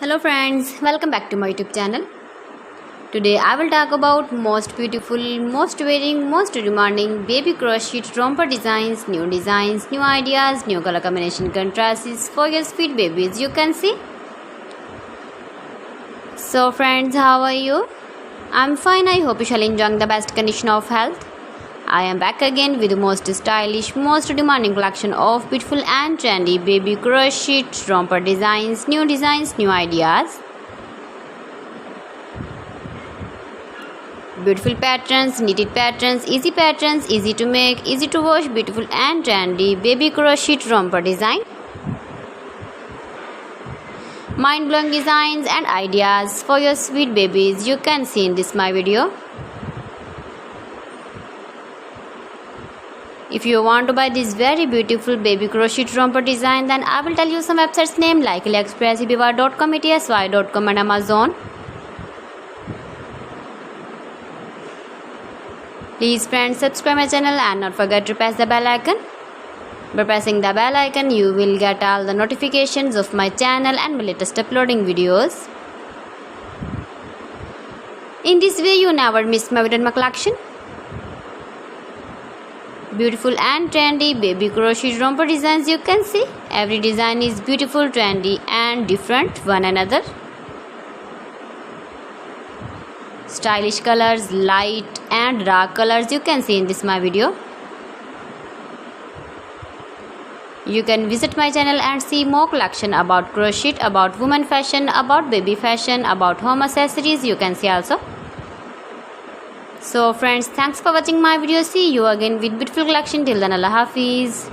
Hello friends, welcome back to my YouTube channel. Today I will talk about most beautiful, most wearing, most demanding baby crochet romper designs, new ideas, new color combination contrasts for your sweet babies. You can see. So friends, how are you? I'm fine. I hope you shall enjoy the best condition of health. I am back again with the most stylish, most demanding collection of beautiful and trendy baby crochet romper designs, new ideas. Beautiful patterns, knitted patterns, easy to make, easy to wash, beautiful and trendy baby crochet romper design. Mind-blowing designs and ideas for your sweet babies you can see in this my video. If you want to buy this very beautiful baby crochet romper design, then I will tell you some websites name like AliExpress, eBay.com, ETSY.com and Amazon. Please friends, subscribe my channel and not forget to press the bell icon. By pressing the bell icon, you will get all the notifications of my channel and my latest uploading videos. In this way, you never miss my video and my collection. Beautiful and trendy baby crochet romper designs you can see. Every design is beautiful, trendy and different one another. Stylish colors, light and dark colors you can see in this my video. You can visit my channel and see more collection about crochet, about women fashion, about baby fashion, about home accessories you can see also. So friends, thanks for watching my video. See you again with beautiful collection. Till then, Allah Hafiz.